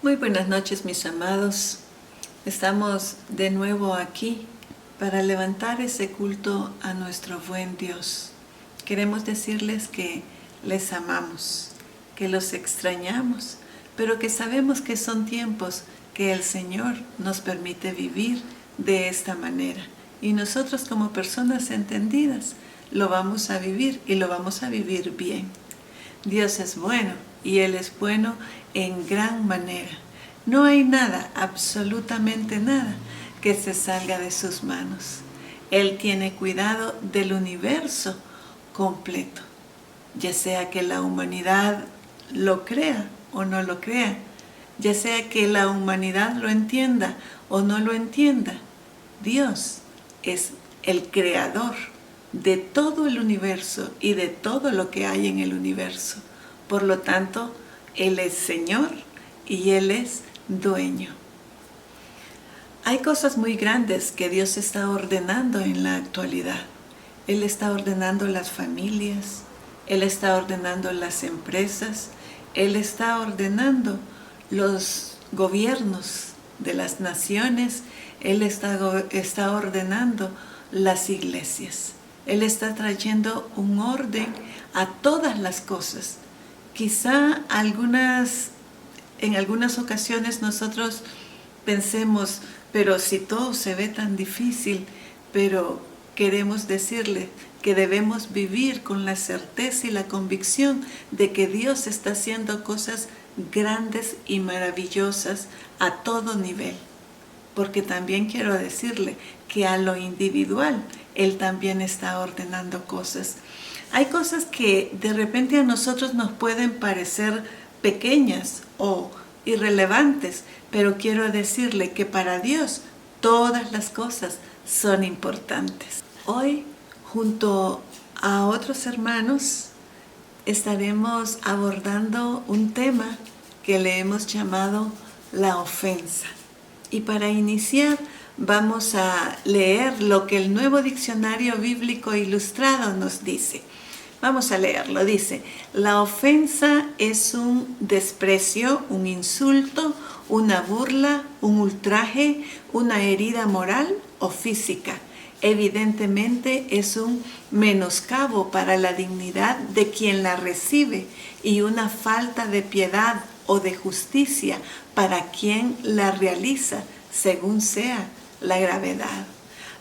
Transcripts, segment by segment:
Muy buenas noches, mis amados. Estamos de nuevo aquí para levantar ese culto a nuestro buen Dios. Queremos decirles que les amamos, que los extrañamos, pero que sabemos que son tiempos que el Señor nos permite vivir de esta manera. Y nosotros como personas entendidas lo vamos a vivir y lo vamos a vivir bien. Dios es bueno y Él es bueno en gran manera. No hay nada, absolutamente nada, que se salga de sus manos. Él tiene cuidado del universo completo, ya sea que la humanidad lo crea o no lo crea, ya sea que la humanidad lo entienda o no lo entienda. Dios es el creador de todo el universo y de todo lo que hay en el universo. Por lo tanto, Él es Señor y Él es dueño. Hay cosas muy grandes que Dios está ordenando en la actualidad. Él está ordenando las familias, Él está ordenando las empresas, Él está ordenando los gobiernos de las naciones, Él está ordenando las iglesias. Él está trayendo un orden a todas las cosas. Quizá en algunas ocasiones nosotros pensemos, pero si todo se ve tan difícil, pero queremos decirle que debemos vivir con la certeza y la convicción de que Dios está haciendo cosas grandes y maravillosas a todo nivel. Porque también quiero decirle que a lo individual Él también está ordenando cosas. Hay cosas que de repente a nosotros nos pueden parecer pequeñas o irrelevantes, pero quiero decirle que para Dios todas las cosas son importantes. Hoy, junto a otros hermanos, estaremos abordando un tema que le hemos llamado la ofensa. Y para iniciar vamos a leer lo que el Nuevo Diccionario Bíblico Ilustrado nos dice. Vamos a leerlo. Dice: la ofensa es un desprecio, un insulto, una burla, un ultraje, una herida moral o física. Evidentemente es un menoscabo para la dignidad de quien la recibe y una falta de piedad o de justicia para quien la realiza, según sea la gravedad.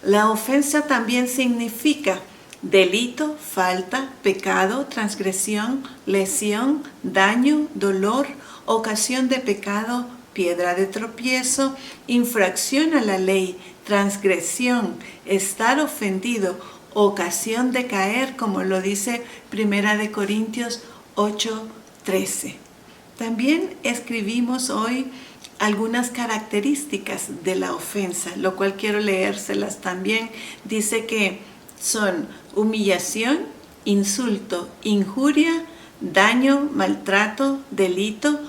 La ofensa también significa delito, falta, pecado, transgresión, lesión, daño, dolor, ocasión de pecado, piedra de tropiezo, infracción a la ley, transgresión, estar ofendido, ocasión de caer, como lo dice 1 Corintios 8:13. También escribimos hoy algunas características de la ofensa, lo cual quiero leérselas también. Dice que son humillación, insulto, injuria, daño, maltrato, delito,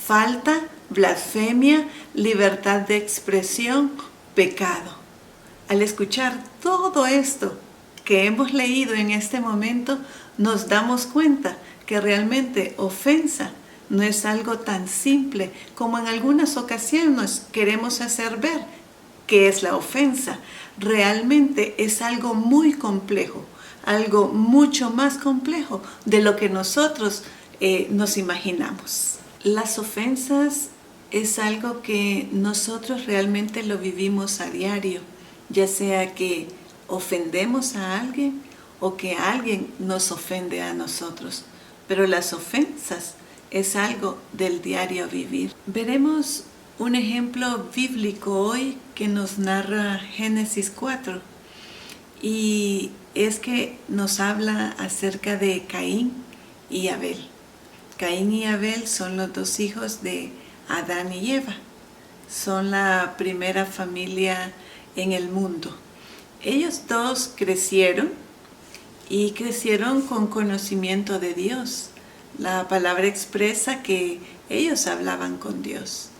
falta, blasfemia, libertad de expresión, pecado. Al escuchar todo esto que hemos leído en este momento, nos damos cuenta que realmente ofensa no es algo tan simple como en algunas ocasiones queremos hacer ver que es la ofensa. Realmente es algo muy complejo, algo mucho más complejo de lo que nosotros nos imaginamos. Las ofensas es algo que nosotros realmente lo vivimos a diario, ya sea que ofendemos a alguien o que alguien nos ofende a nosotros. Pero las ofensas es algo del diario vivir. Veremos un ejemplo bíblico hoy que nos narra Génesis 4, y es que nos habla acerca de Caín y Abel. Caín y Abel son los dos hijos de Adán y Eva. Son la primera familia en el mundo. Ellos dos crecieron y crecieron con conocimiento de Dios. La palabra expresa que ellos hablaban con Dios.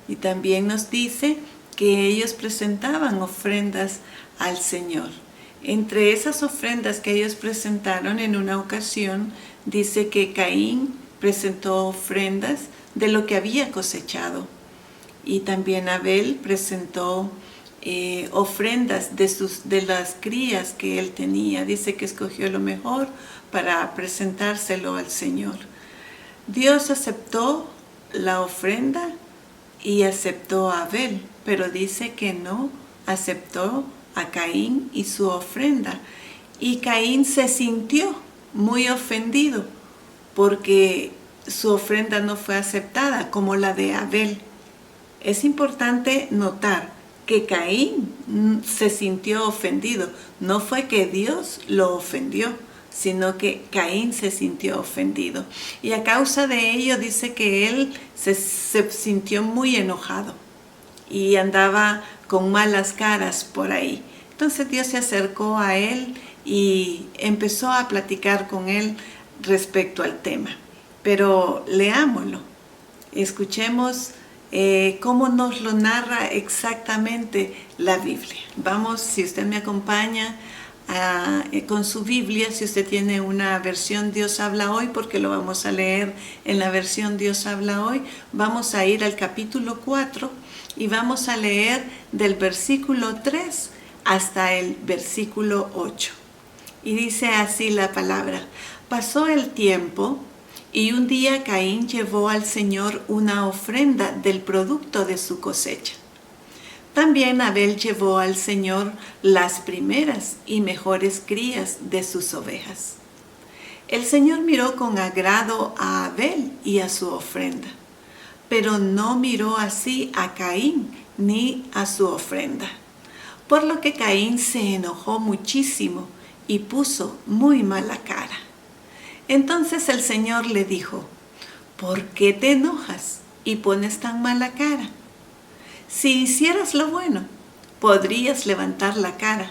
Y también nos dice que ellos presentaban ofrendas al Señor. Entre esas ofrendas que ellos presentaron en una ocasión, dice que Caín presentó ofrendas de lo que había cosechado. y también Abel presentó ofrendas de las crías que él tenía. Dice que escogió lo mejor para presentárselo al Señor. Dios aceptó la ofrenda y aceptó a Abel, pero dice que no aceptó a Caín y su ofrenda. Y Caín se sintió muy ofendido porque su ofrenda no fue aceptada como la de Abel. Es importante notar que Caín se sintió ofendido. No fue que Dios lo ofendió, sino que Caín se sintió ofendido. Y a causa de ello dice que él se sintió muy enojado y andaba con malas caras por ahí. Entonces Dios se acercó a él y empezó a platicar con él respecto al tema. Pero leámoslo, escuchemos cómo nos lo narra exactamente la Biblia. Vamos, si usted me acompaña con su Biblia, si usted tiene una versión Dios habla hoy, porque lo vamos a leer en la versión Dios habla hoy, vamos a ir al capítulo 4 y vamos a leer del versículo 3 hasta el versículo 8. Y dice así la palabra: pasó el tiempo y un día Caín llevó al Señor una ofrenda del producto de su cosecha. También Abel llevó al Señor las primeras y mejores crías de sus ovejas. El Señor miró con agrado a Abel y a su ofrenda, pero no miró así a Caín ni a su ofrenda. Por lo que Caín se enojó muchísimo y puso muy mala cara. Entonces el Señor le dijo: ¿por qué te enojas y pones tan mala cara? Si hicieras lo bueno, podrías levantar la cara,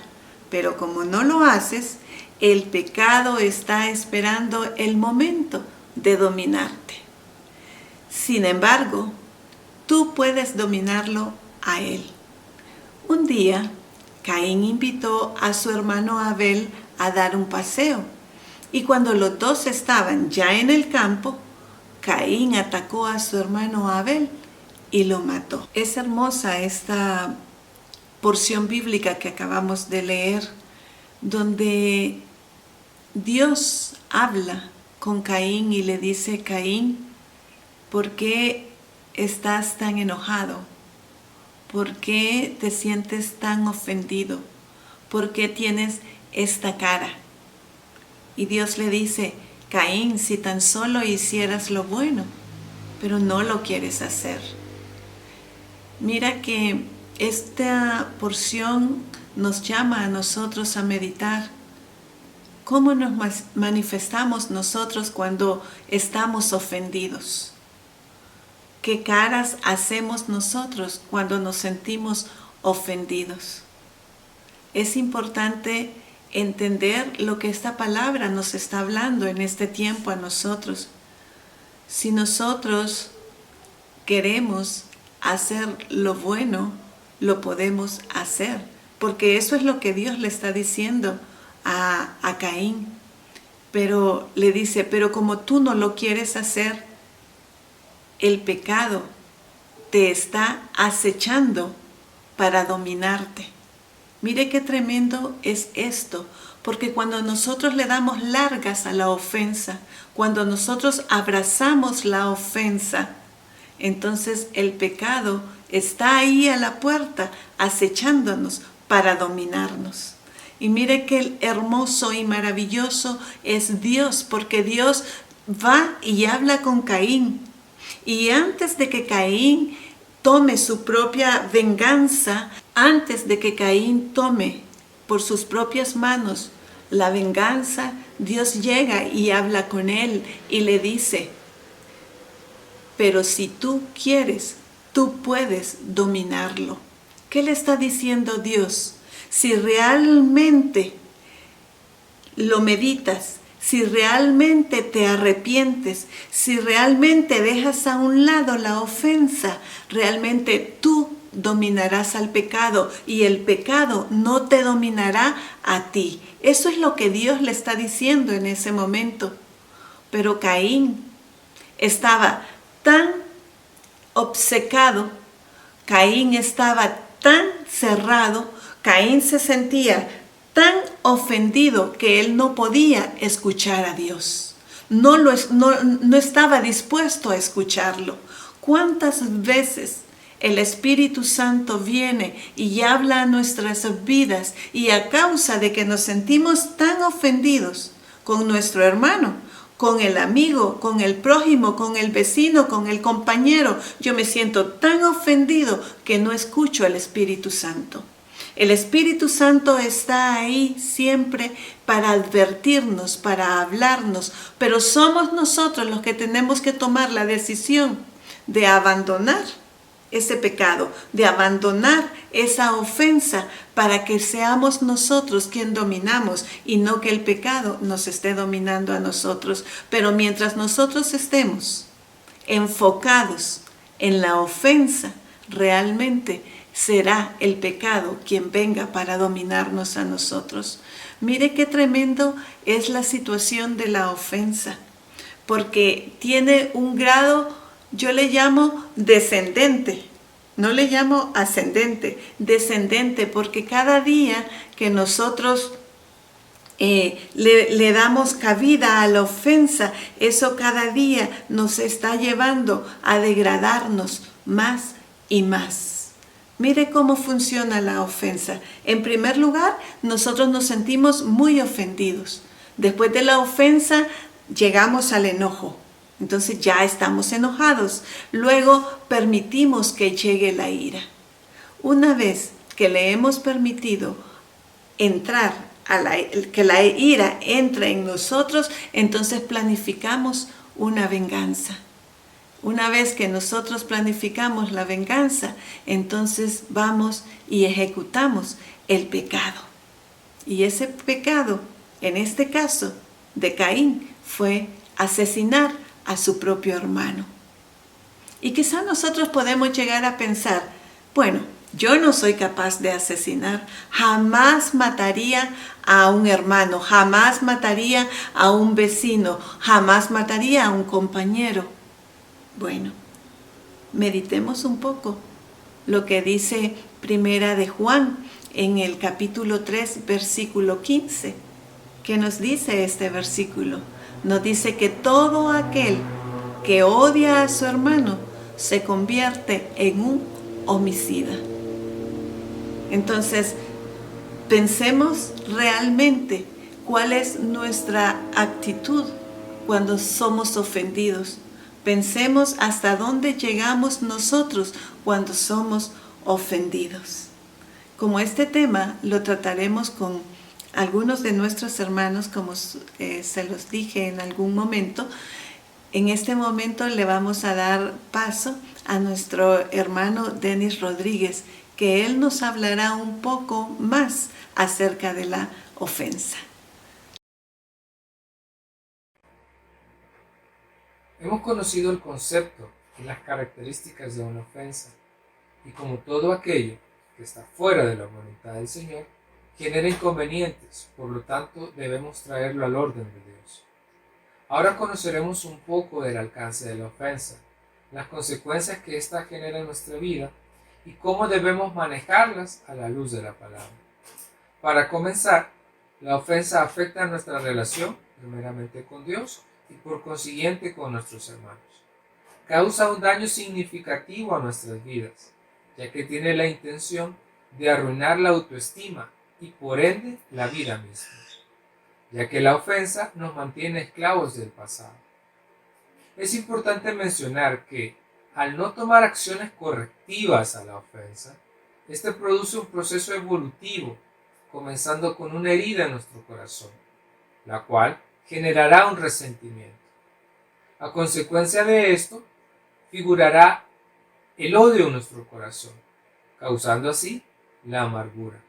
pero como no lo haces, el pecado está esperando el momento de dominarte. Sin embargo, tú puedes dominarlo a él. Un día, Caín invitó a su hermano Abel a dar un paseo, y cuando los dos estaban ya en el campo, Caín atacó a su hermano Abel y lo mató. Es hermosa esta porción bíblica que acabamos de leer, donde Dios habla con Caín y le dice: Caín, ¿por qué estás tan enojado? ¿Por qué te sientes tan ofendido? ¿Por qué tienes esta cara? Y Dios le dice: Caín, si tan solo hicieras lo bueno, pero no lo quieres hacer. Mira que esta porción nos llama a nosotros a meditar cómo nos manifestamos nosotros cuando estamos ofendidos. ¿Qué caras hacemos nosotros cuando nos sentimos ofendidos? Es importante entender lo que esta palabra nos está hablando en este tiempo a nosotros. Si nosotros queremos hacer lo bueno, lo podemos hacer, porque eso es lo que Dios le está diciendo a Caín. Pero le dice: pero como tú no lo quieres hacer, el pecado te está acechando para dominarte. Mire qué tremendo es esto, porque cuando nosotros le damos largas a la ofensa, cuando nosotros abrazamos la ofensa, entonces el pecado está ahí a la puerta acechándonos para dominarnos. Y mire qué hermoso y maravilloso es Dios, porque Dios va y habla con Caín. Y antes de que Caín tome su propia venganza, antes de que Caín tome por sus propias manos la venganza, Dios llega y habla con él y le dice: pero si tú quieres, tú puedes dominarlo. ¿Qué le está diciendo Dios? Si realmente lo meditas, si realmente te arrepientes, si realmente dejas a un lado la ofensa, realmente tú dominarás al pecado y el pecado no te dominará a ti. Eso es lo que Dios le está diciendo en ese momento. Pero Caín estaba tan obcecado Caín estaba tan cerrado, Caín se sentía tan ofendido que él no podía escuchar a Dios. No estaba dispuesto a escucharlo. ¿Cuántas veces el Espíritu Santo viene y habla a nuestras vidas y a causa de que nos sentimos tan ofendidos con nuestro hermano, con el amigo, con el prójimo, con el vecino, con el compañero, yo me siento tan ofendido que no escucho al Espíritu Santo? El Espíritu Santo está ahí siempre para advertirnos, para hablarnos, pero somos nosotros los que tenemos que tomar la decisión de abandonar ese pecado, de abandonar esa ofensa para que seamos nosotros quien dominamos y no que el pecado nos esté dominando a nosotros. Pero mientras nosotros estemos enfocados en la ofensa, realmente será el pecado quien venga para dominarnos a nosotros. Mire qué tremendo es la situación de la ofensa, porque tiene un grado, yo le llamo descendente, no le llamo ascendente, descendente, porque cada día que nosotros le damos cabida a la ofensa, eso cada día nos está llevando a degradarnos más y más. Mire cómo funciona la ofensa. En primer lugar, nosotros nos sentimos muy ofendidos. Después de la ofensa, llegamos al enojo. Entonces ya estamos enojados. Luego permitimos que llegue la ira. Una vez que le hemos permitido entrar que la ira entre en nosotros, entonces planificamos una venganza. Una vez que nosotros planificamos la venganza, entonces vamos y ejecutamos el pecado. Y ese pecado, en este caso de Caín, fue asesinar a su propio hermano. Y quizá nosotros podemos llegar a pensar, bueno, yo no soy capaz de asesinar, jamás mataría a un hermano, jamás mataría a un vecino, jamás mataría a un compañero. Bueno, meditemos un poco lo que dice Primera de Juan en el capítulo 3, versículo 15. ¿Qué nos dice este versículo? Nos dice que todo aquel que odia a su hermano se convierte en un homicida. Entonces, pensemos realmente cuál es nuestra actitud cuando somos ofendidos. Pensemos hasta dónde llegamos nosotros cuando somos ofendidos. Como este tema lo trataremos con algunos de nuestros hermanos, como se los dije en algún momento, en este momento le vamos a dar paso a nuestro hermano Denis Rodríguez, que él nos hablará un poco más acerca de la ofensa. Hemos conocido el concepto y las características de una ofensa, y como todo aquello que está fuera de la voluntad del Señor, genera inconvenientes, por lo tanto debemos traerlo al orden de Dios. Ahora conoceremos un poco del alcance de la ofensa, las consecuencias que ésta genera en nuestra vida y cómo debemos manejarlas a la luz de la palabra. Para comenzar, la ofensa afecta a nuestra relación, primeramente con Dios y por consiguiente con nuestros hermanos. Causa un daño significativo a nuestras vidas, ya que tiene la intención de arruinar la autoestima y por ende la vida misma, ya que la ofensa nos mantiene esclavos del pasado. Es importante mencionar que, al no tomar acciones correctivas a la ofensa, este produce un proceso evolutivo, comenzando con una herida en nuestro corazón, la cual generará un resentimiento. A consecuencia de esto, figurará el odio en nuestro corazón, causando así la amargura.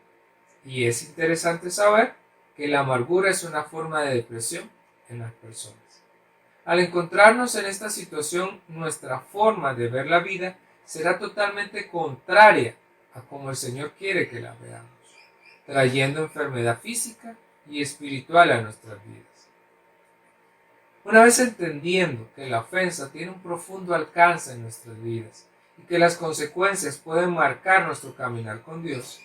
Y es interesante saber que la amargura es una forma de depresión en las personas. Al encontrarnos en esta situación, nuestra forma de ver la vida será totalmente contraria a como el Señor quiere que la veamos, trayendo enfermedad física y espiritual a nuestras vidas. Una vez entendiendo que la ofensa tiene un profundo alcance en nuestras vidas y que las consecuencias pueden marcar nuestro caminar con Dios,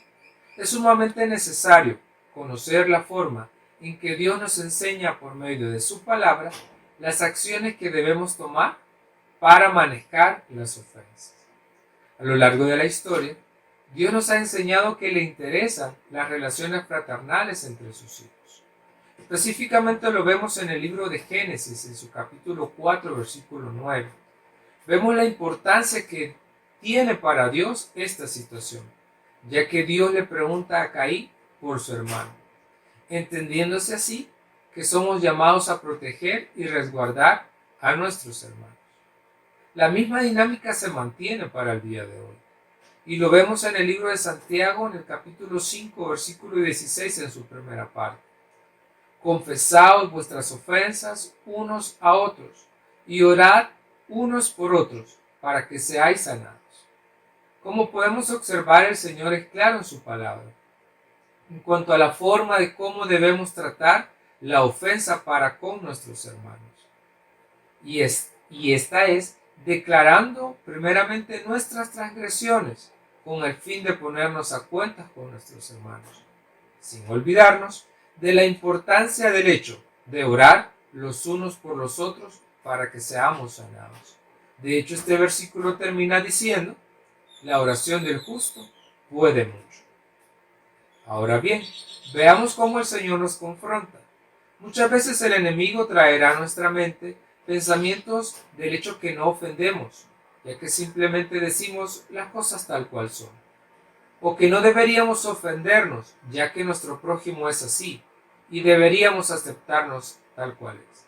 es sumamente necesario conocer la forma en que Dios nos enseña por medio de su palabra las acciones que debemos tomar para manejar las ofensas. A lo largo de la historia, Dios nos ha enseñado que le interesan las relaciones fraternales entre sus hijos. Específicamente lo vemos en el libro de Génesis, en su capítulo 4, versículo 9. Vemos la importancia que tiene para Dios esta situación, ya que Dios le pregunta a Caín por su hermano, entendiéndose así que somos llamados a proteger y resguardar a nuestros hermanos. La misma dinámica se mantiene para el día de hoy, y lo vemos en el libro de Santiago, en el capítulo 5, versículo 16, en su primera parte. Confesaos vuestras ofensas unos a otros, y orad unos por otros, para que seáis sanados. Como podemos observar, el Señor es claro en su palabra en cuanto a la forma de cómo debemos tratar la ofensa para con nuestros hermanos. Y esta es declarando primeramente nuestras transgresiones con el fin de ponernos a cuentas con nuestros hermanos, sin olvidarnos de la importancia del hecho de orar los unos por los otros para que seamos sanados. De hecho, este versículo termina diciendo: la oración del justo puede mucho. Ahora bien, veamos cómo el Señor nos confronta. Muchas veces el enemigo traerá a nuestra mente pensamientos del hecho que no ofendemos, ya que simplemente decimos las cosas tal cual son. O que no deberíamos ofendernos, ya que nuestro prójimo es así, y deberíamos aceptarnos tal cual es.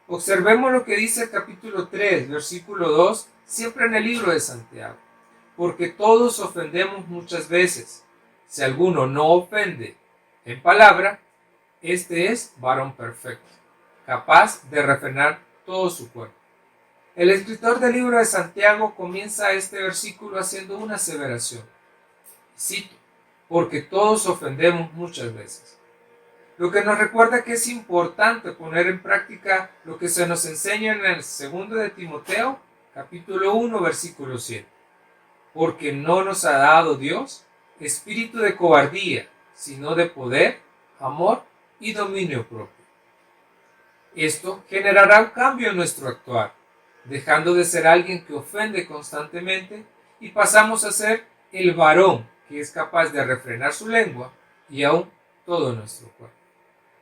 Observemos lo que dice el capítulo 3, versículo 2, siempre en el libro de Santiago. Porque todos ofendemos muchas veces. Si alguno no ofende en palabra, este es varón perfecto, capaz de refrenar todo su cuerpo. El escritor del libro de Santiago comienza este versículo haciendo una aseveración. Cito: porque todos ofendemos muchas veces. Lo que nos recuerda que es importante poner en práctica lo que se nos enseña en el 2 de Timoteo, capítulo 1, versículo 7. Porque no nos ha dado Dios espíritu de cobardía, sino de poder, amor y dominio propio. Esto generará un cambio en nuestro actuar, dejando de ser alguien que ofende constantemente y pasamos a ser el varón que es capaz de refrenar su lengua y aún todo nuestro cuerpo.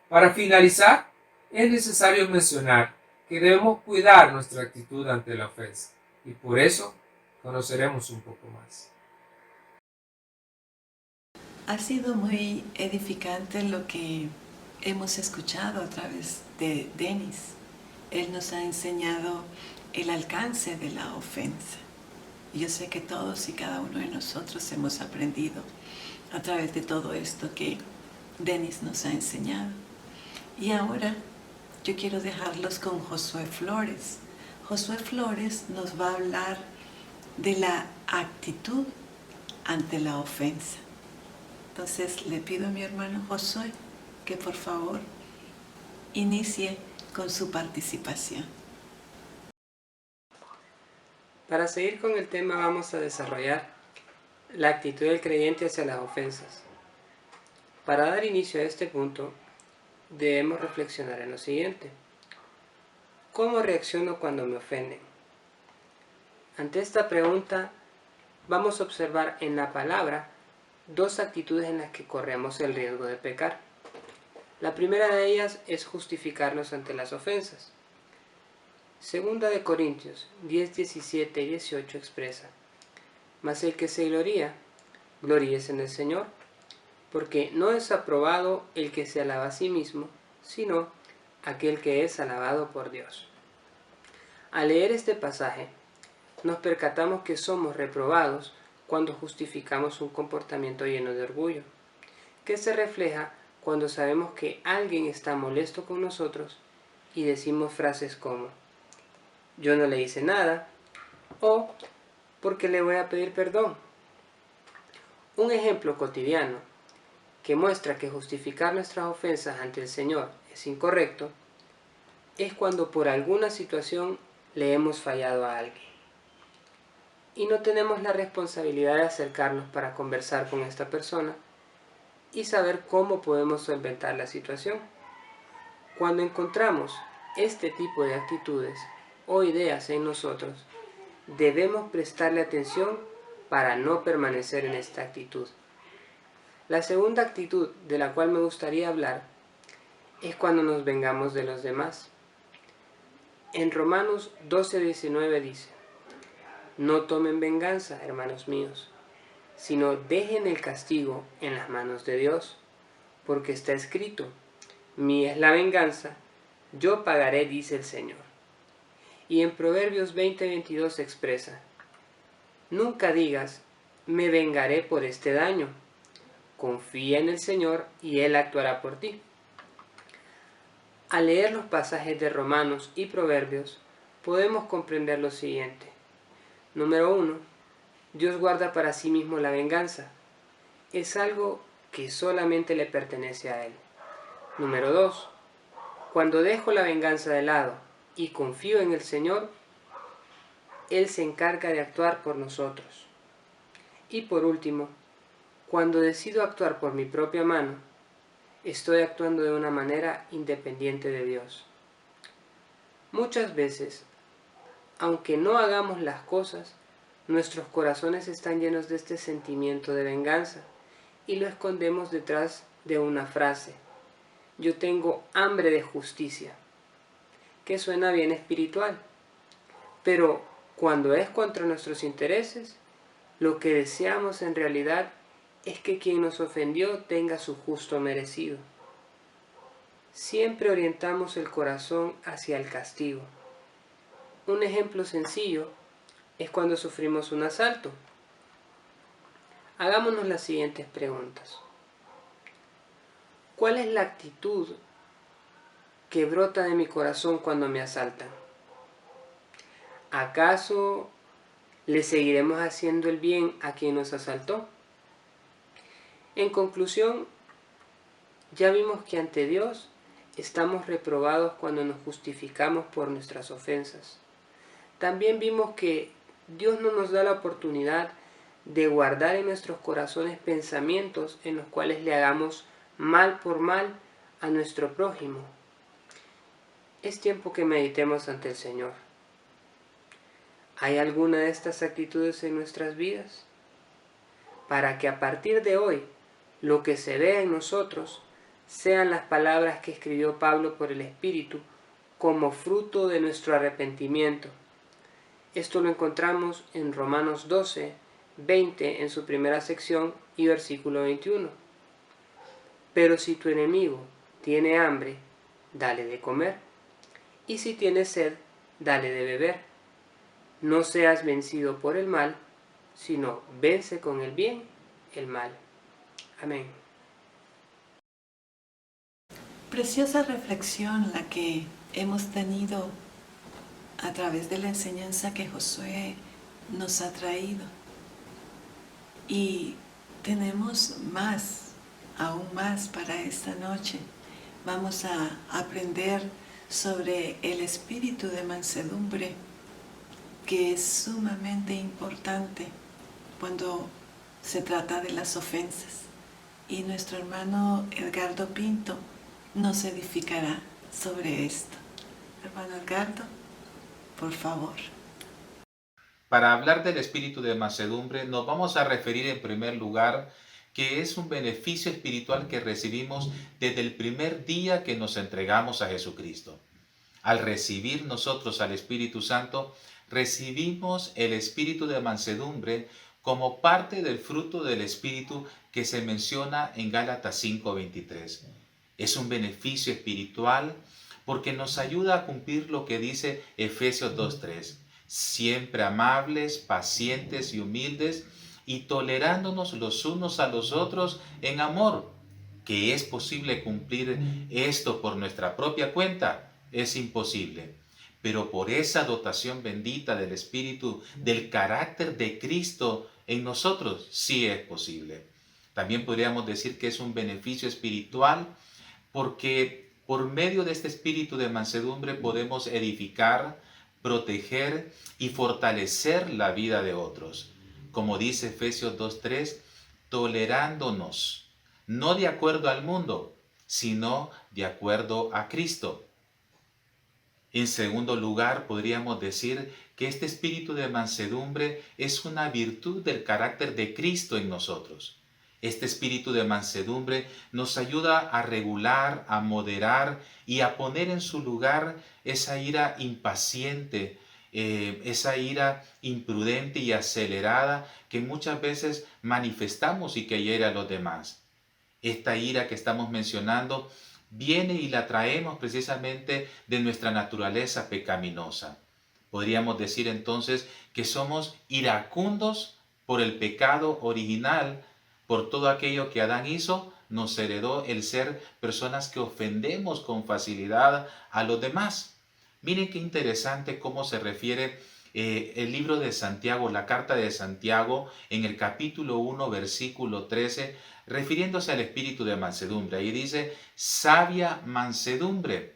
Para finalizar, es necesario mencionar que debemos cuidar nuestra actitud ante la ofensa, y por eso conoceremos un poco más. Ha sido muy edificante lo que hemos escuchado a través de Denis. Él nos ha enseñado el alcance de la ofensa. Yo sé que todos y cada uno de nosotros hemos aprendido a través de todo esto que Denis nos ha enseñado. Y ahora yo quiero dejarlos con Josué Flores. Josué Flores nos va a hablar de la actitud ante la ofensa. Entonces le pido a mi hermano Josué que por favor inicie con su participación. Para seguir con el tema vamos a desarrollar la actitud del creyente hacia las ofensas. Para dar inicio a este punto debemos reflexionar en lo siguiente. ¿Cómo reacciono cuando me ofenden? Ante esta pregunta vamos a observar en la palabra dos actitudes en las que corremos el riesgo de pecar. La primera de ellas es justificarnos ante las ofensas. Segunda de Corintios 10, 17 y 18 expresa: mas el que se gloría, gloríese en el Señor, porque no es aprobado el que se alaba a sí mismo, sino aquel que es alabado por Dios. Al leer este pasaje, nos percatamos que somos reprobados cuando justificamos un comportamiento lleno de orgullo, que se refleja cuando sabemos que alguien está molesto con nosotros y decimos frases como: yo no le hice nada, o porque le voy a pedir perdón. Un ejemplo cotidiano que muestra que justificar nuestras ofensas ante el Señor es incorrecto es cuando por alguna situación le hemos fallado a alguien. y no tenemos la responsabilidad de acercarnos para conversar con esta persona y saber cómo podemos solventar la situación. Cuando encontramos este tipo de actitudes o ideas en nosotros, debemos prestarle atención para no permanecer en esta actitud. La segunda actitud de la cual me gustaría hablar es cuando nos vengamos de los demás. En Romanos 12:19 dice: no tomen venganza, hermanos míos, sino dejen el castigo en las manos de Dios, porque está escrito: mía es la venganza, yo pagaré, dice el Señor. Y en Proverbios 20:22 se expresa: nunca digas, me vengaré por este daño. Confía en el Señor y Él actuará por ti. Al leer los pasajes de Romanos y Proverbios, podemos comprender lo siguiente. Número 1. Dios guarda para sí mismo la venganza. Es algo que solamente le pertenece a Él. Número 2. Cuando dejo la venganza de lado y confío en el Señor, Él se encarga de actuar por nosotros. Y por último, cuando decido actuar por mi propia mano, estoy actuando de una manera independiente de Dios. Muchas veces, aunque no hagamos las cosas, nuestros corazones están llenos de este sentimiento de venganza y lo escondemos detrás de una frase: yo tengo hambre de justicia, que suena bien espiritual, pero cuando es contra nuestros intereses, lo que deseamos en realidad es que quien nos ofendió tenga su justo merecido. Siempre orientamos el corazón hacia el castigo. Un ejemplo sencillo es cuando sufrimos un asalto. Hagámonos las siguientes preguntas. ¿Cuál es la actitud que brota de mi corazón cuando me asaltan? ¿Acaso le seguiremos haciendo el bien a quien nos asaltó? En conclusión, ya vimos que ante Dios estamos reprobados cuando nos justificamos por nuestras ofensas. También vimos que Dios no nos da la oportunidad de guardar en nuestros corazones pensamientos en los cuales le hagamos mal por mal a nuestro prójimo. Es tiempo que meditemos ante el Señor. ¿Hay alguna de estas actitudes en nuestras vidas? Para que a partir de hoy lo que se vea en nosotros sean las palabras que escribió Pablo por el Espíritu como fruto de nuestro arrepentimiento. Esto lo encontramos en Romanos 12:20 en su primera sección y versículo 21. Pero si tu enemigo tiene hambre, dale de comer, y si tiene sed, dale de beber. No seas vencido por el mal, sino vence con el bien el mal. Amén. Preciosa reflexión la que hemos tenido a través de la enseñanza que Josué nos ha traído. Y tenemos más, aún más para esta noche. Vamos a aprender sobre el espíritu de mansedumbre, que es sumamente importante cuando se trata de las ofensas. Y nuestro hermano Edgardo Pinto nos edificará sobre esto. Hermano Edgardo, por favor. Para hablar del espíritu de mansedumbre, nos vamos a referir en primer lugar que es un beneficio espiritual que recibimos desde el primer día que nos entregamos a Jesucristo. Al recibir nosotros al Espíritu Santo, recibimos el espíritu de mansedumbre como parte del fruto del espíritu que se menciona en Gálatas 5:23. Es un beneficio espiritual porque nos ayuda a cumplir lo que dice Efesios 2:3. Siempre amables, pacientes y humildes, y tolerándonos los unos a los otros en amor. ¿Que es posible cumplir esto por nuestra propia cuenta? Es imposible. Pero por esa dotación bendita del Espíritu, del carácter de Cristo en nosotros, sí es posible. También podríamos decir que es un beneficio espiritual porque por medio de este espíritu de mansedumbre podemos edificar, proteger y fortalecer la vida de otros. Como dice Efesios 2:3, tolerándonos, no de acuerdo al mundo, sino de acuerdo a Cristo. En segundo lugar, podríamos decir que este espíritu de mansedumbre es una virtud del carácter de Cristo en nosotros. Este espíritu de mansedumbre nos ayuda a regular, a moderar y a poner en su lugar esa ira impaciente, esa ira imprudente y acelerada que muchas veces manifestamos y que hiere a los demás. Esta ira que estamos mencionando viene y la traemos precisamente de nuestra naturaleza pecaminosa. Podríamos decir entonces que somos iracundos por el pecado original, por todo aquello que Adán hizo, nos heredó el ser personas que ofendemos con facilidad a los demás. Miren qué interesante cómo se refiere el libro de Santiago, la carta de Santiago, en el capítulo 1, versículo 13, refiriéndose al espíritu de mansedumbre. Ahí dice, sabia mansedumbre,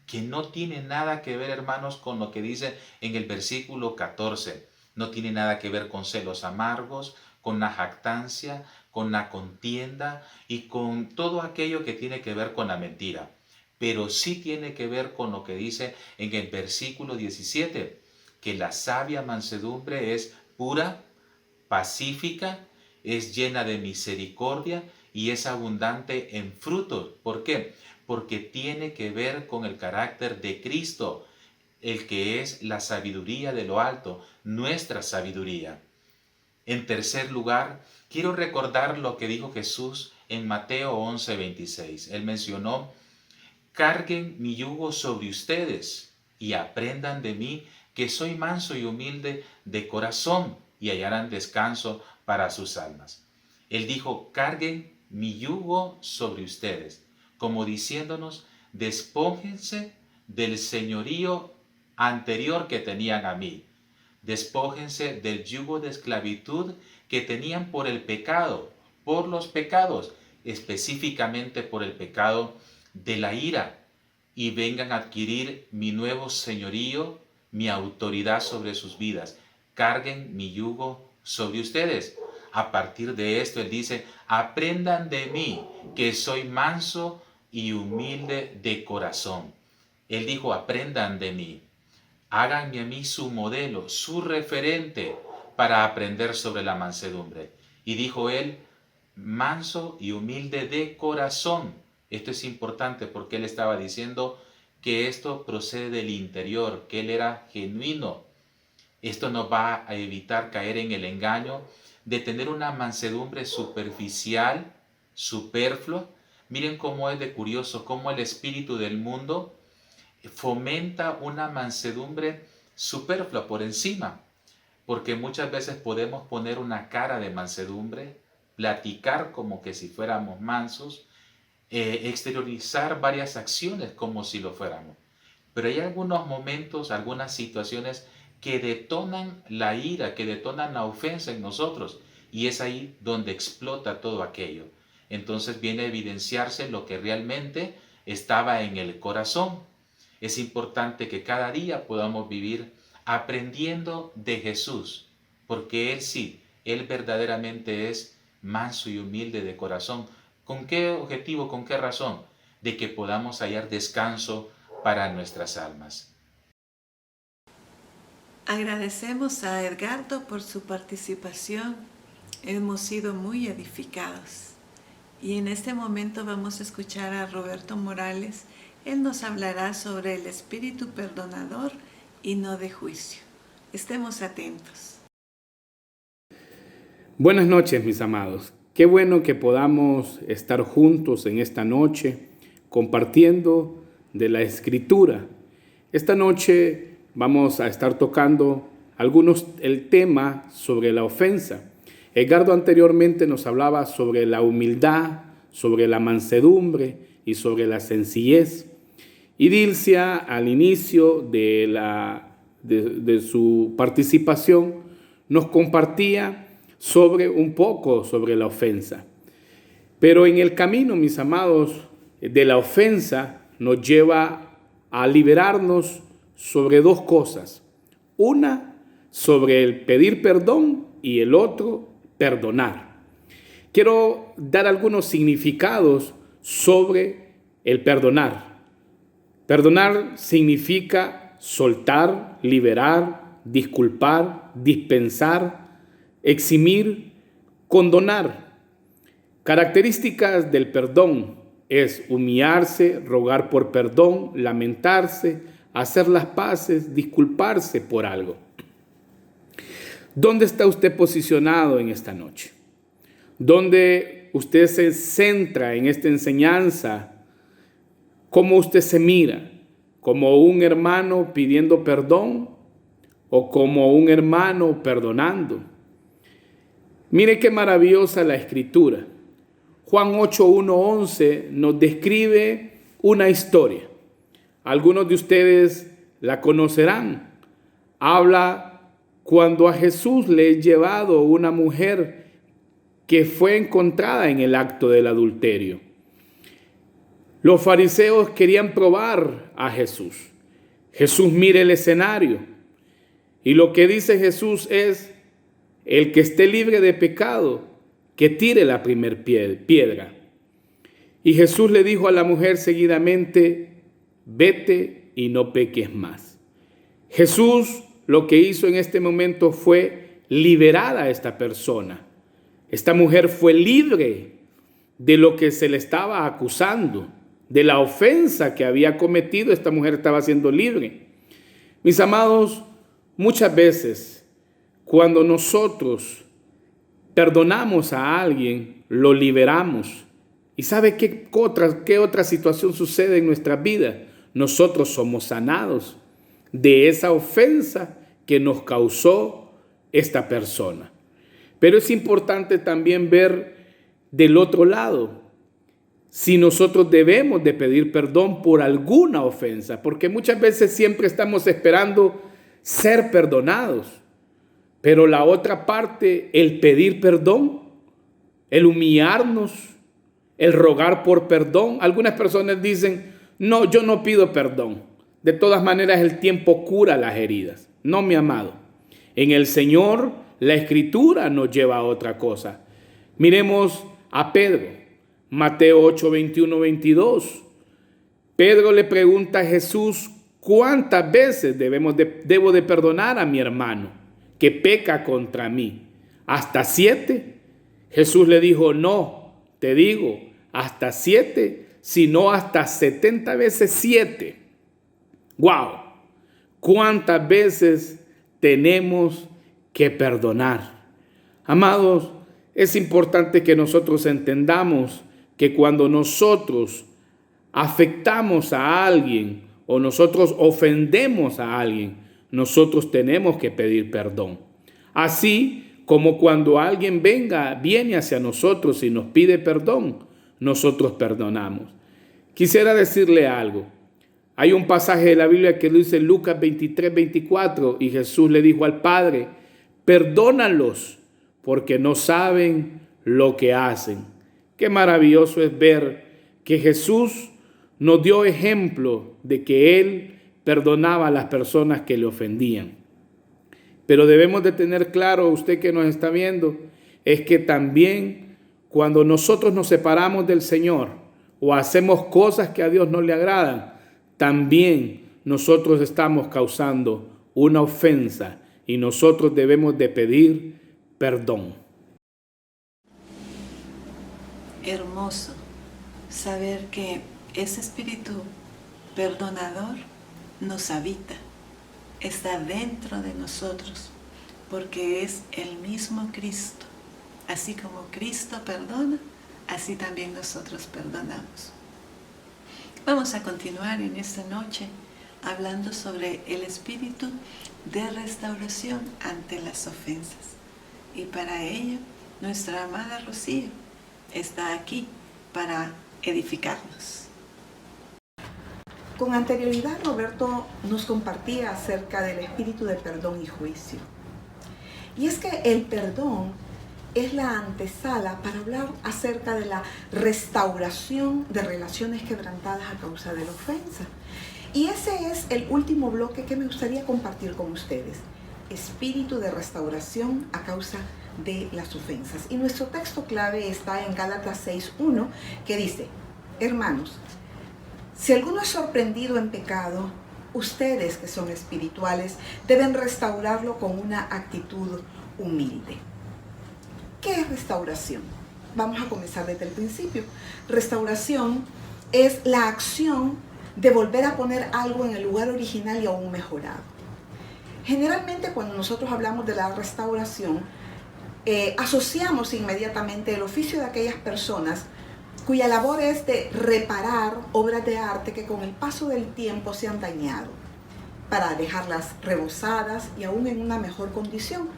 que no tiene nada que ver, hermanos, con lo que dice en el versículo 14. No tiene nada que ver con celos amargos, con la jactancia, con la contienda y con todo aquello que tiene que ver con la mentira. Pero sí tiene que ver con lo que dice en el versículo 17, que la sabia mansedumbre es pura, pacífica, es llena de misericordia y es abundante en frutos. ¿Por qué? Porque tiene que ver con el carácter de Cristo, el que es la sabiduría de lo alto, nuestra sabiduría. En tercer lugar, quiero recordar lo que dijo Jesús en Mateo 11:26. Él mencionó, carguen mi yugo sobre ustedes y aprendan de mí, que soy manso y humilde de corazón, y hallarán descanso para sus almas. Él dijo, carguen mi yugo sobre ustedes, como diciéndonos, despójense del señorío anterior que tenían a mí. Despójense del yugo de esclavitud que tenían por el pecado, por los pecados, específicamente por el pecado de la ira, y vengan a adquirir mi nuevo señorío, mi autoridad sobre sus vidas. Carguen mi yugo sobre ustedes. A partir de esto, él dice, aprendan de mí, que soy manso y humilde de corazón. Él dijo, aprendan de mí. Háganme a mí su modelo, su referente para aprender sobre la mansedumbre. Y dijo él, manso y humilde de corazón. Esto es importante porque él estaba diciendo que esto procede del interior, que él era genuino. Esto nos va a evitar caer en el engaño de tener una mansedumbre superficial, superflua. Miren cómo es de curioso, cómo el espíritu del mundo fomenta una mansedumbre superflua por encima, porque muchas veces podemos poner una cara de mansedumbre, platicar como que si fuéramos mansos, exteriorizar varias acciones como si lo fuéramos. Pero hay algunos momentos, algunas situaciones que detonan la ira, que detonan la ofensa en nosotros, y es ahí donde explota todo aquello. Entonces viene a evidenciarse lo que realmente estaba en el corazón. Es importante que cada día podamos vivir aprendiendo de Jesús, porque Él sí, Él verdaderamente es manso y humilde de corazón. ¿Con qué objetivo, con qué razón? De que podamos hallar descanso para nuestras almas. Agradecemos a Edgardo por su participación. Hemos sido muy edificados. Y en este momento vamos a escuchar a Roberto Morales. Él nos hablará sobre el espíritu perdonador y no de juicio. Estemos atentos. Buenas noches, mis amados. Qué bueno que podamos estar juntos en esta noche compartiendo de la Escritura. Esta noche vamos a estar tocando el tema sobre la ofensa. Edgardo anteriormente nos hablaba sobre la humildad, sobre la mansedumbre y sobre la sencillez. Y Dilcia, al inicio de su participación, nos compartía un poco sobre la ofensa. Pero en el camino, mis amados, de la ofensa nos lleva a liberarnos sobre dos cosas. una sobre el pedir perdón y el otro perdonar. Quiero dar algunos significados sobre el perdonar. Perdonar significa soltar, liberar, disculpar, dispensar, eximir, condonar. Características del perdón es humillarse, rogar por perdón, lamentarse, hacer las paces, disculparse por algo. ¿Dónde está usted posicionado en esta noche? ¿Dónde usted se centra en esta enseñanza? ¿Cómo usted se mira? ¿Como un hermano pidiendo perdón o como un hermano perdonando? Mire qué maravillosa la Escritura. Juan 8:1-11 nos describe una historia. Algunos de ustedes la conocerán. Habla cuando a Jesús le es llevado una mujer que fue encontrada en el acto del adulterio. Los fariseos querían probar a Jesús. Jesús mira el escenario y lo que dice Jesús es: el que esté libre de pecado, que tire la primer piedra. Y Jesús le dijo a la mujer seguidamente: vete y no peques más. Jesús lo que hizo en este momento fue liberar a esta persona. Esta mujer fue libre de lo que se le estaba acusando, de la ofensa que había cometido. Esta mujer estaba siendo libre. Mis amados, muchas veces cuando nosotros perdonamos a alguien, lo liberamos. ¿Y sabe qué otra situación sucede en nuestra vida? Nosotros somos sanados de esa ofensa que nos causó esta persona. Pero es importante también ver del otro lado si nosotros debemos de pedir perdón por alguna ofensa, porque muchas veces siempre estamos esperando ser perdonados. Pero la otra parte, el pedir perdón, el humillarnos, el rogar por perdón. Algunas personas dicen: no, yo no pido perdón. De todas maneras, el tiempo cura las heridas. No, mi amado. En el Señor, la Escritura nos lleva a otra cosa. Miremos a Pedro. Mateo 8, 21, 22. Pedro le pregunta a Jesús: ¿cuántas veces debo de perdonar a mi hermano que peca contra mí? ¿Hasta 7? Jesús le dijo: no, te digo, hasta 7, sino hasta 70 veces 7. ¡Wow! ¿Cuántas veces tenemos que perdonar? Amados, es importante que nosotros entendamos que cuando nosotros afectamos a alguien o nosotros ofendemos a alguien, nosotros tenemos que pedir perdón. Así como cuando alguien viene hacia nosotros y nos pide perdón, nosotros perdonamos. Quisiera decirle algo. Hay un pasaje de la Biblia que lo dice en Lucas 23, 24, y Jesús le dijo al Padre: perdónalos porque no saben lo que hacen. Qué maravilloso es ver que Jesús nos dio ejemplo de que Él perdonaba a las personas que le ofendían. Pero debemos de tener claro, usted que nos está viendo, es que también cuando nosotros nos separamos del Señor o hacemos cosas que a Dios no le agradan, también nosotros estamos causando una ofensa y nosotros debemos de pedir perdón. Hermoso saber que ese espíritu perdonador nos habita, está dentro de nosotros, porque es el mismo Cristo. Así como Cristo perdona, así también nosotros perdonamos. Vamos a continuar en esta noche hablando sobre el espíritu de restauración ante las ofensas. Y para ello, nuestra amada Rocío está aquí para edificarnos. Con anterioridad, Roberto nos compartía acerca del espíritu de perdón y juicio. Y es que el perdón es la antesala para hablar acerca de la restauración de relaciones quebrantadas a causa de la ofensa. Y ese es el último bloque que me gustaría compartir con ustedes. Espíritu de restauración a causa de las ofensas. Y nuestro texto clave está en Gálatas 6:1, que dice: hermanos, si alguno es sorprendido en pecado, ustedes que son espirituales deben restaurarlo con una actitud humilde. ¿Qué es restauración? Vamos a comenzar desde el principio. Restauración es la acción de volver a poner algo en el lugar original y aún mejorado. Generalmente cuando nosotros hablamos de la restauración, asociamos inmediatamente el oficio de aquellas personas cuya labor es de reparar obras de arte que con el paso del tiempo se han dañado, para dejarlas rebozadas y aún en una mejor condición.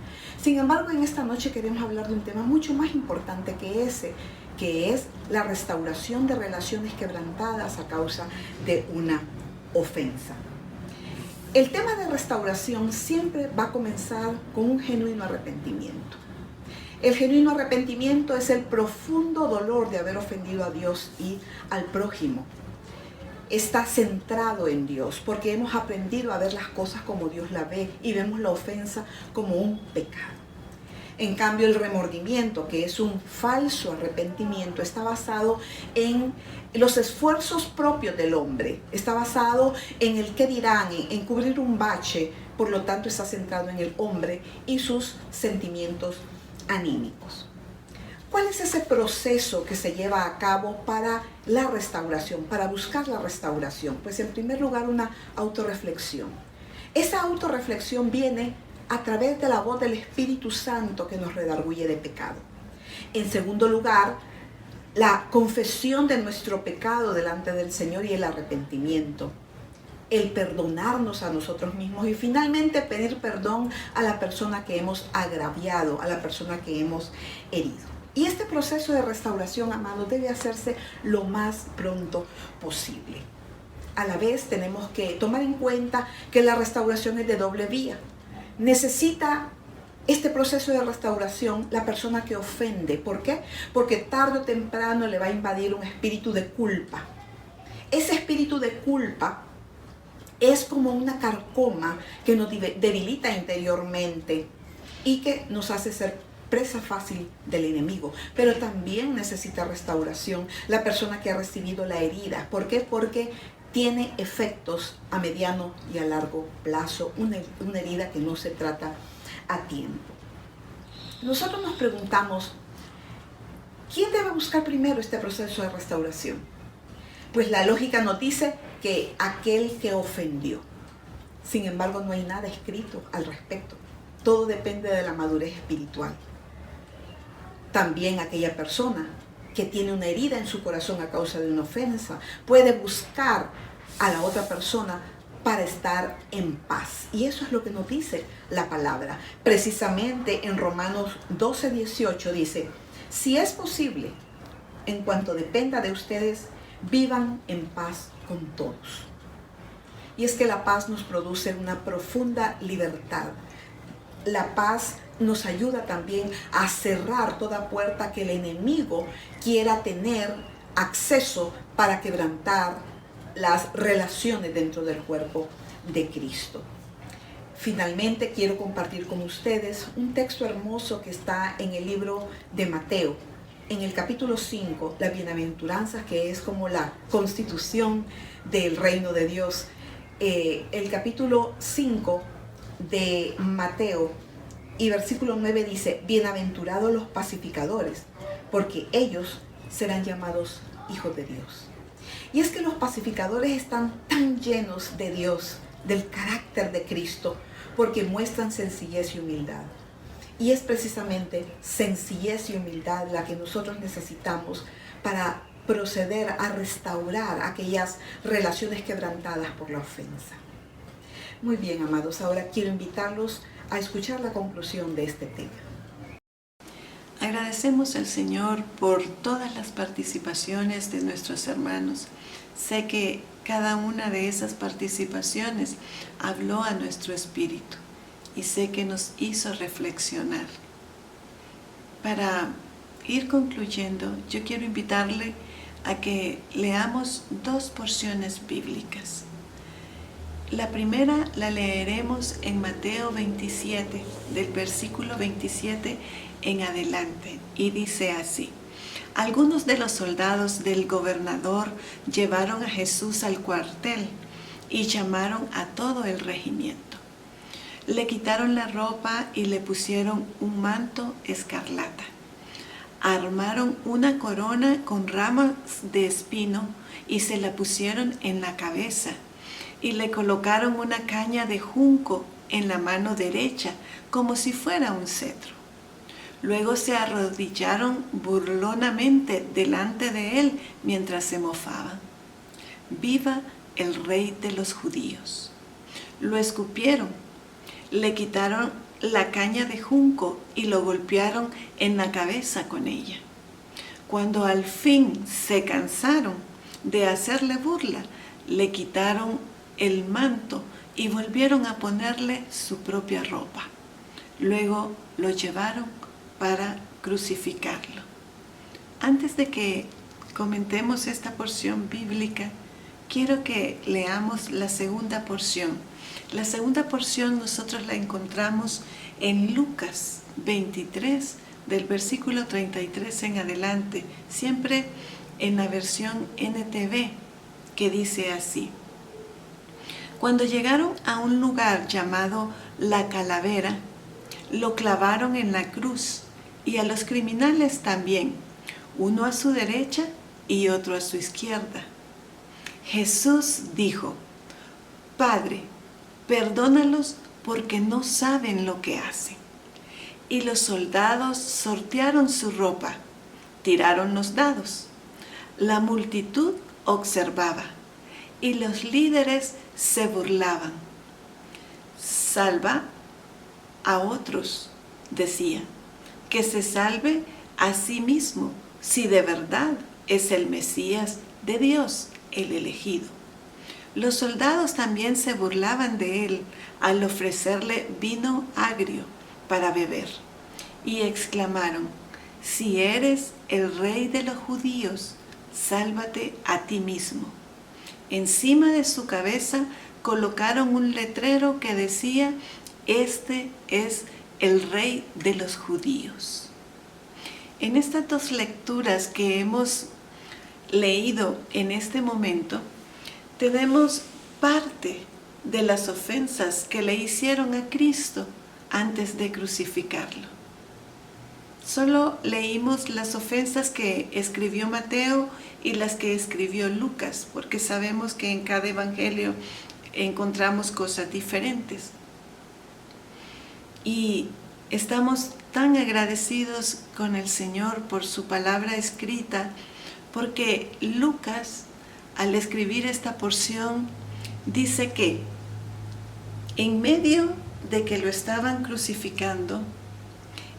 Sin embargo, en esta noche queremos hablar de un tema mucho más importante que ese, que es la restauración de relaciones quebrantadas a causa de una ofensa. El tema de restauración siempre va a comenzar con un genuino arrepentimiento. El genuino arrepentimiento es el profundo dolor de haber ofendido a Dios y al prójimo. Está centrado en Dios porque hemos aprendido a ver las cosas como Dios la ve y vemos la ofensa como un pecado. En cambio, el remordimiento, que es un falso arrepentimiento, está basado en los esfuerzos propios del hombre, está basado en el qué dirán, en cubrir un bache, por lo tanto está centrado en el hombre y sus sentimientos anímicos. ¿Cuál es ese proceso que se lleva a cabo para la restauración, para buscar la restauración? Pues en primer lugar, una autorreflexión. Esa autorreflexión viene a través de la voz del Espíritu Santo que nos redarguye de pecado. En segundo lugar, la confesión de nuestro pecado delante del Señor y el arrepentimiento. El perdonarnos a nosotros mismos y finalmente pedir perdón a la persona que hemos agraviado, a la persona que hemos herido. Y este proceso de restauración, amados, debe hacerse lo más pronto posible. A la vez tenemos que tomar en cuenta que la restauración es de doble vía. Necesita este proceso de restauración la persona que ofende. ¿Por qué? Porque tarde o temprano le va a invadir un espíritu de culpa. Ese espíritu de culpa es como una carcoma que nos debilita interiormente y que nos hace ser presa fácil del enemigo. Pero también necesita restauración la persona que ha recibido la herida. ¿Por qué? Porque tiene efectos a mediano y a largo plazo, una herida que no se trata a tiempo. Nosotros nos preguntamos, ¿quién debe buscar primero este proceso de restauración? Pues la lógica nos dice que aquel que ofendió. Sin embargo, no hay nada escrito al respecto. Todo depende de la madurez espiritual. También aquella persona que tiene una herida en su corazón a causa de una ofensa puede buscar a la otra persona para estar en paz. Y eso es lo que nos dice la palabra. Precisamente en Romanos 12:18 dice: si es posible, en cuanto dependa de ustedes, vivan en paz con todos. Y es que la paz nos produce una profunda libertad. La paz nos ayuda también a cerrar toda puerta que el enemigo quiera tener acceso para quebrantar las relaciones dentro del cuerpo de Cristo. Finalmente quiero compartir con ustedes un texto hermoso que está en el libro de Mateo, en el capítulo 5, la bienaventuranza, que es como la constitución del reino de Dios. El capítulo 5 de Mateo y versículo 9 dice: bienaventurados los pacificadores, porque ellos serán llamados hijos de Dios. Y es que los pacificadores están tan llenos de Dios, del carácter de Cristo, porque muestran sencillez y humildad. Y es precisamente sencillez y humildad la que nosotros necesitamos para proceder a restaurar aquellas relaciones quebrantadas por la ofensa. Muy bien, amados, ahora quiero invitarlos a escuchar la conclusión de este tema. Agradecemos al Señor por todas las participaciones de nuestros hermanos. Sé que cada una de esas participaciones habló a nuestro espíritu y sé que nos hizo reflexionar. Para ir concluyendo, yo quiero invitarle a que leamos dos porciones bíblicas. La primera la leeremos en Mateo 27, del versículo 27 en adelante, y dice así: Algunos de los soldados del gobernador llevaron a Jesús al cuartel y llamaron a todo el regimiento. Le quitaron la ropa y le pusieron un manto escarlata. Armaron una corona con ramas de espino y se la pusieron en la cabeza, y le colocaron una caña de junco en la mano derecha, como si fuera un cetro. Luego se arrodillaron burlonamente delante de él mientras se mofaban. ¡Viva el Rey de los Judíos! Lo escupieron, le quitaron la caña de junco y lo golpearon en la cabeza con ella. Cuando al fin se cansaron de hacerle burla, le quitaron el manto y volvieron a ponerle su propia ropa. Luego lo llevaron para crucificarlo. Antes de que comentemos esta porción bíblica, quiero que leamos la segunda porción. La segunda porción nosotros la encontramos en Lucas 23, del versículo 33 en adelante, siempre en la versión NTV, que dice así: Cuando llegaron a un lugar llamado La Calavera, lo clavaron en la cruz, y a los criminales también, uno a su derecha y otro a su izquierda. Jesús dijo: Padre, perdónalos porque no saben lo que hacen. Y los soldados sortearon su ropa, tiraron los dados. La multitud observaba y los líderes se burlaban. Salva a otros, decía, que se salve a sí mismo, si de verdad es el Mesías de Dios, el elegido. Los soldados también se burlaban de él al ofrecerle vino agrio para beber, y exclamaron: Si eres el Rey de los judíos, sálvate a ti mismo. Encima de su cabeza colocaron un letrero que decía: Este es el Rey de los judíos. En estas dos lecturas que hemos leído en este momento, tenemos parte de las ofensas que le hicieron a Cristo antes de crucificarlo. Solo leímos las ofensas que escribió Mateo y las que escribió Lucas, porque sabemos que en cada evangelio encontramos cosas diferentes. Y estamos tan agradecidos con el Señor por su palabra escrita, porque Lucas, al escribir esta porción, dice que en medio de que lo estaban crucificando,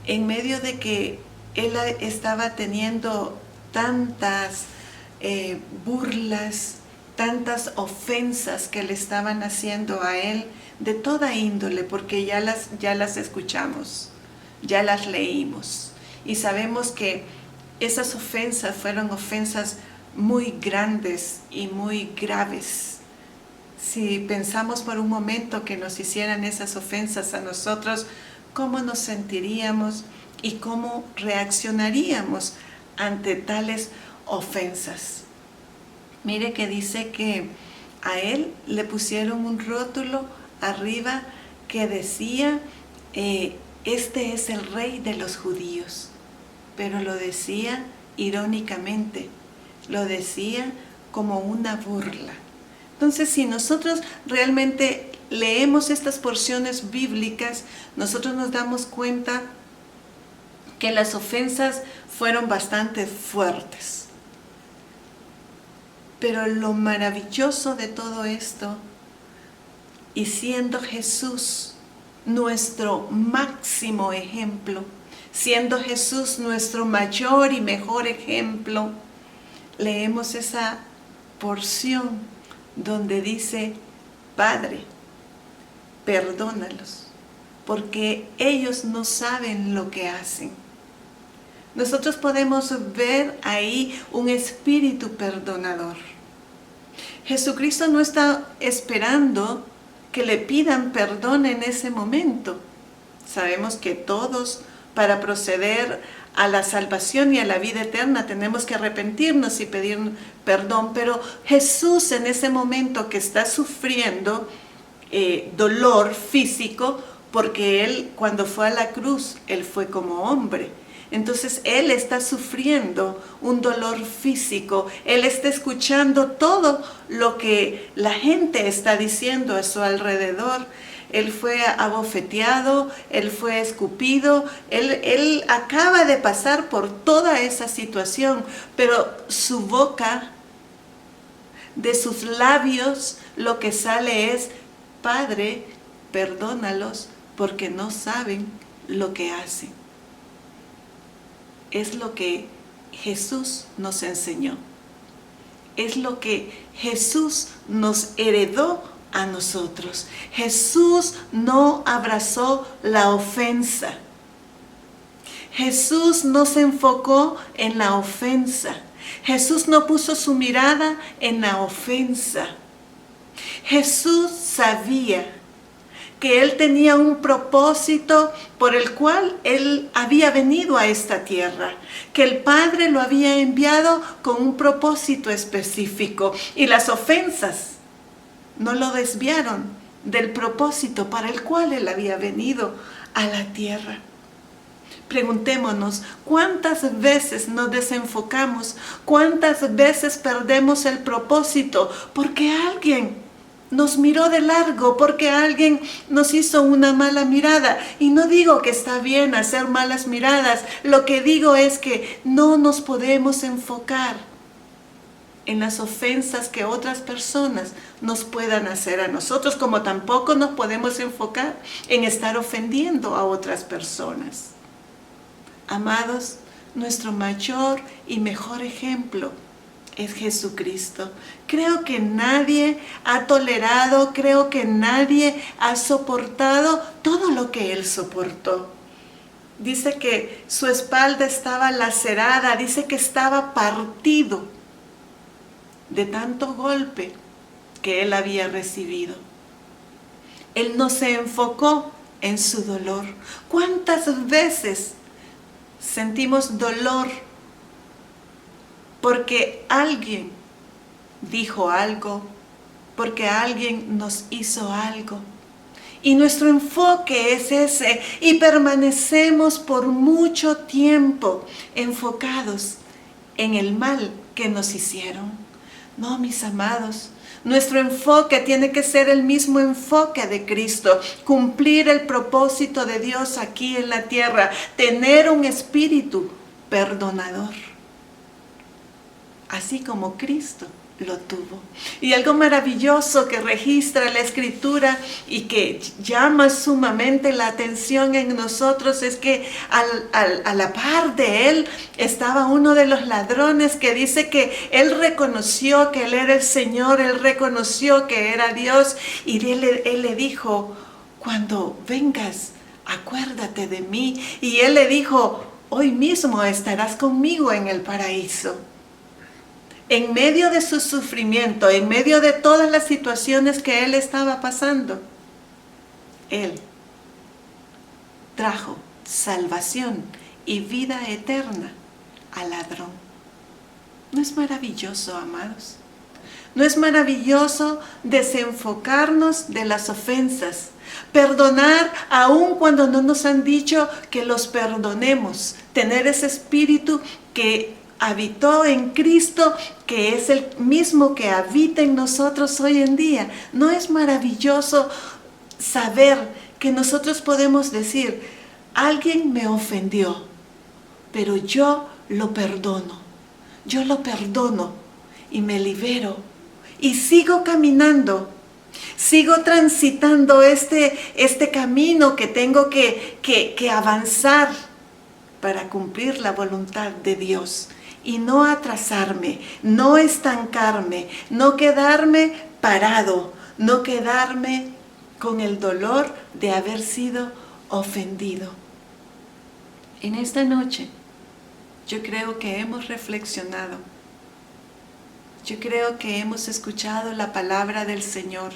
en medio de que él estaba teniendo tantas burlas, tantas ofensas que le estaban haciendo a él, de toda índole, porque ya las escuchamos, ya las leímos, y sabemos que esas ofensas fueron ofensas muy grandes y muy graves. Si pensamos por un momento que nos hicieran esas ofensas a nosotros, ¿cómo nos sentiríamos y cómo reaccionaríamos ante tales ofensas? Mire que dice que a él le pusieron un rótulo arriba que decía: este es el Rey de los judíos. Pero lo decía irónicamente, lo decía como una burla. Entonces, si nosotros realmente leemos estas porciones bíblicas, nosotros nos damos cuenta que las ofensas fueron bastante fuertes. Pero lo maravilloso de todo esto, y siendo Jesús nuestro máximo ejemplo, siendo Jesús nuestro mayor y mejor ejemplo, leemos esa porción donde dice: Padre, perdónalos, porque ellos no saben lo que hacen. Nosotros podemos ver ahí un espíritu perdonador. Jesucristo no está esperando que le pidan perdón en ese momento. Sabemos que todos, para proceder a la salvación y a la vida eterna, tenemos que arrepentirnos y pedir perdón, pero Jesús en ese momento que está sufriendo dolor físico, porque Él cuando fue a la cruz, Él fue como hombre. Entonces Él está sufriendo un dolor físico, Él está escuchando todo lo que la gente está diciendo a su alrededor. Él fue abofeteado, Él fue escupido, él acaba de pasar por toda esa situación, pero su boca, de sus labios, lo que sale es: Padre, perdónalos porque no saben lo que hacen. Es lo que Jesús nos enseñó. Es lo que Jesús nos heredó a nosotros. Jesús no abrazó la ofensa. Jesús no se enfocó en la ofensa. Jesús no puso su mirada en la ofensa. Jesús sabía que Él tenía un propósito por el cual Él había venido a esta tierra, que el Padre lo había enviado con un propósito específico, y las ofensas no lo desviaron del propósito para el cual Él había venido a la tierra. Preguntémonos, ¿cuántas veces nos desenfocamos? ¿Cuántas veces perdemos el propósito porque alguien nos miró de largo, porque alguien nos hizo una mala mirada? Y no digo que está bien hacer malas miradas, lo que digo es que no nos podemos enfocar en las ofensas que otras personas nos puedan hacer a nosotros, como tampoco nos podemos enfocar en estar ofendiendo a otras personas. Amados, nuestro mayor y mejor ejemplo es Jesucristo. Creo que nadie ha tolerado, creo que nadie ha soportado todo lo que Él soportó. Dice que su espalda estaba lacerada, dice que estaba partido de tanto golpe que Él había recibido. Él no se enfocó en su dolor. ¿Cuántas veces sentimos dolor porque alguien dijo algo, porque alguien nos hizo algo? Y nuestro enfoque es ese, y permanecemos por mucho tiempo enfocados en el mal que nos hicieron. No, mis amados, nuestro enfoque tiene que ser el mismo enfoque de Cristo, cumplir el propósito de Dios aquí en la tierra, tener un espíritu perdonador, así como Cristo lo tuvo. Y algo maravilloso que registra la Escritura y que llama sumamente la atención en nosotros es que a la par de Él estaba uno de los ladrones que dice que Él reconoció que Él era el Señor, Él reconoció que era Dios, y Él le dijo: cuando vengas, acuérdate de mí. Y Él le dijo: hoy mismo estarás conmigo en el paraíso. En medio de su sufrimiento, en medio de todas las situaciones que Él estaba pasando, Él trajo salvación y vida eterna al ladrón. ¿No es maravilloso, amados? ¿No es maravilloso desenfocarnos de las ofensas? Perdonar aun cuando no nos han dicho que los perdonemos. Tener ese espíritu que habitó en Cristo, que es el mismo que habita en nosotros hoy en día. ¿No es maravilloso saber que nosotros podemos decir: alguien me ofendió, pero yo lo perdono y me libero y sigo caminando, sigo transitando este camino que tengo que avanzar para cumplir la voluntad de Dios? Y no atrasarme, no estancarme, no quedarme parado, no quedarme con el dolor de haber sido ofendido. En esta noche, yo creo que hemos reflexionado. Yo creo que hemos escuchado la palabra del Señor.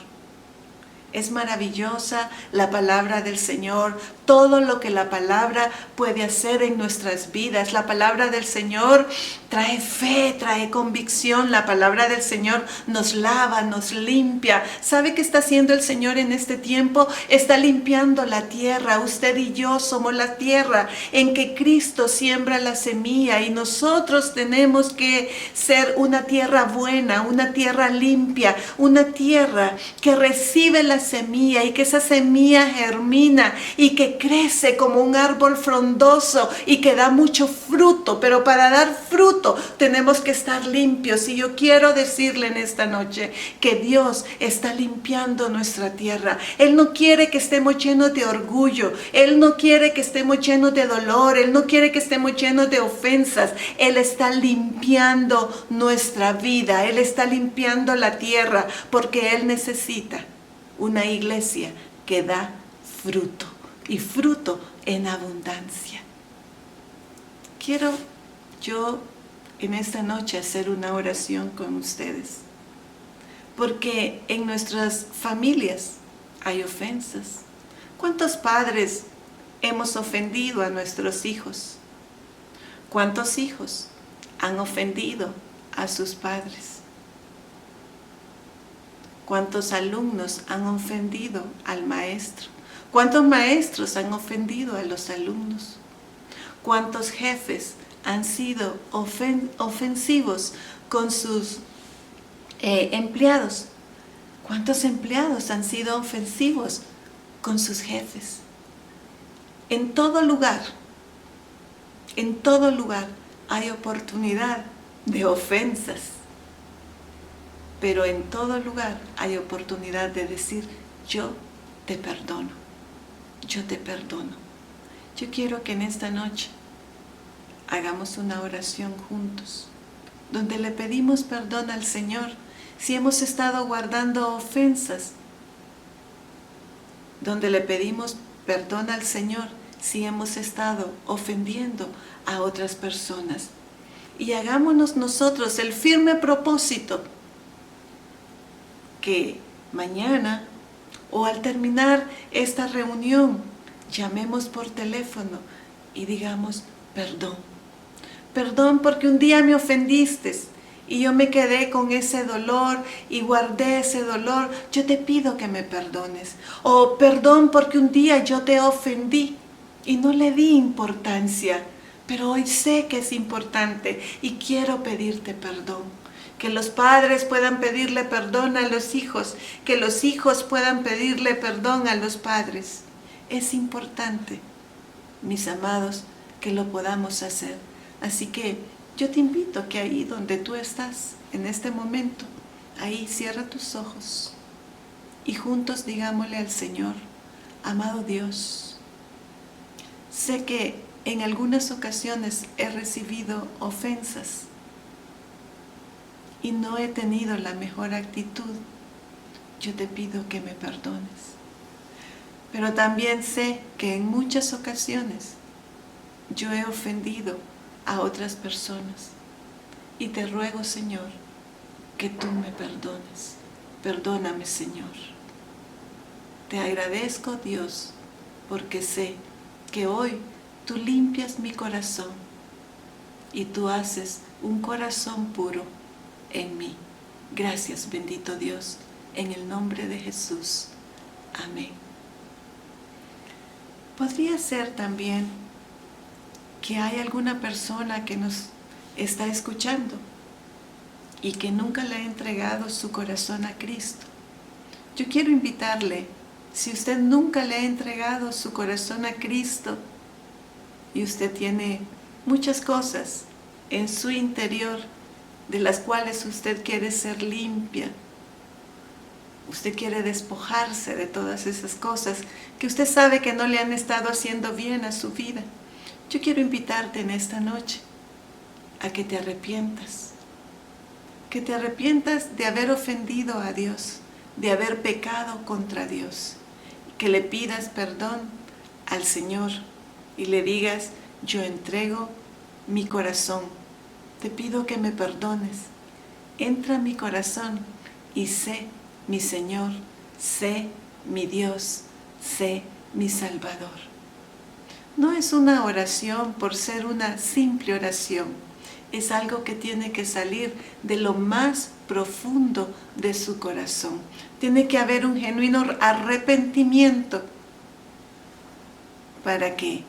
Es maravillosa la palabra del Señor, todo lo que la palabra puede hacer en nuestras vidas. La palabra del Señor trae fe, trae convicción. La palabra del Señor nos lava, nos limpia. ¿Sabe qué está haciendo el Señor en este tiempo? Está limpiando la tierra. Usted y yo somos la tierra en que Cristo siembra la semilla, y nosotros tenemos que ser una tierra buena, una tierra limpia, una tierra que recibe la semilla y que esa semilla germina y que crece como un árbol frondoso y que da mucho fruto. Pero para dar fruto tenemos que estar limpios, y yo quiero decirle en esta noche que Dios está limpiando nuestra tierra. Él no quiere que estemos llenos de orgullo, Él no quiere que estemos llenos de dolor, Él no quiere que estemos llenos de ofensas. Él está limpiando nuestra vida, Él está limpiando la tierra, porque Él necesita una iglesia que da fruto, y fruto en abundancia. Quiero yo en esta noche hacer una oración con ustedes, porque en nuestras familias hay ofensas. ¿Cuántos padres hemos ofendido a nuestros hijos? ¿Cuántos hijos han ofendido a sus padres? ¿Cuántos alumnos han ofendido al maestro? ¿Cuántos maestros han ofendido a los alumnos? ¿Cuántos jefes han sido ofensivos con sus empleados? ¿Cuántos empleados han sido ofensivos con sus jefes? En todo lugar hay oportunidad de ofensas, pero en todo lugar hay oportunidad de decir: yo te perdono, yo te perdono. Yo quiero que en esta noche hagamos una oración juntos, donde le pedimos perdón al Señor si hemos estado guardando ofensas, donde le pedimos perdón al Señor si hemos estado ofendiendo a otras personas. Y hagámonos nosotros el firme propósito que mañana o al terminar esta reunión llamemos por teléfono y digamos: perdón, perdón porque un día me ofendiste y yo me quedé con ese dolor y guardé ese dolor. Yo te pido que me perdones. O perdón porque un día yo te ofendí y no le di importancia, pero hoy sé que es importante y quiero pedirte perdón. Que los padres puedan pedirle perdón a los hijos, que los hijos puedan pedirle perdón a los padres. Es importante, mis amados, que lo podamos hacer. Así que yo te invito a que ahí donde tú estás, en este momento, ahí cierra tus ojos y juntos digámosle al Señor: amado Dios, sé que en algunas ocasiones he recibido ofensas y no he tenido la mejor actitud. Yo te pido que me perdones. Pero también sé que en muchas ocasiones yo he ofendido a otras personas. Y te ruego, Señor, que tú me perdones. Perdóname, Señor. Te agradezco, Dios, porque sé que hoy tú limpias mi corazón y tú haces un corazón puro en mí. Gracias, bendito Dios, en el nombre de Jesús. Amén. Podría ser también que hay alguna persona que nos está escuchando y que nunca le ha entregado su corazón a Cristo. Yo quiero invitarle, si usted nunca le ha entregado su corazón a Cristo y usted tiene muchas cosas en su interior de las cuales usted quiere ser limpia, usted quiere despojarse de todas esas cosas que usted sabe que no le han estado haciendo bien a su vida, yo quiero invitarte en esta noche a que te arrepientas de haber ofendido a Dios, de haber pecado contra Dios, que le pidas perdón al Señor y le digas: yo entrego mi corazón, te pido que me perdones, entra a mi corazón y sé mi Señor, sé mi Dios, sé mi Salvador. No es una oración por ser una simple oración, es algo que tiene que salir de lo más profundo de su corazón. Tiene que haber un genuino arrepentimiento para que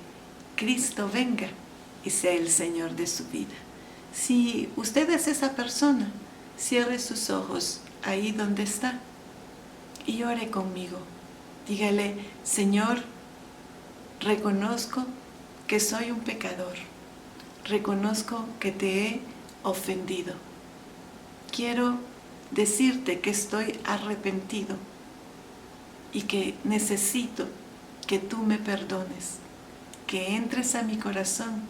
Cristo venga y sea el Señor de su vida. Si usted es esa persona, cierre sus ojos ahí donde está y ore conmigo. Dígale: Señor, reconozco que soy un pecador. Reconozco que te he ofendido. Quiero decirte que estoy arrepentido y que necesito que tú me perdones, que entres a mi corazón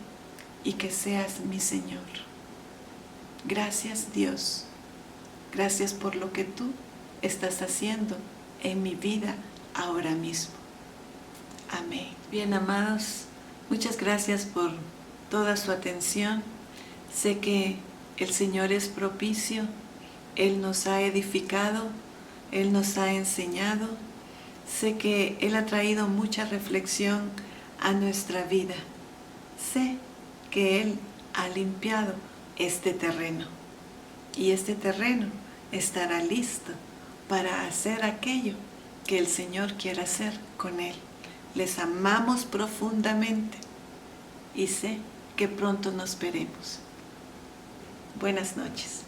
y que seas mi Señor. Gracias, Dios. Gracias por lo que tú estás haciendo en mi vida ahora mismo. Amén. Bien, amados, muchas gracias por toda su atención. Sé que el Señor es propicio, Él nos ha edificado, Él nos ha enseñado. Sé que Él ha traído mucha reflexión a nuestra vida. Sé que Él ha limpiado este terreno y este terreno estará listo para hacer aquello que el Señor quiere hacer con Él. Les amamos profundamente y sé que pronto nos veremos. Buenas noches.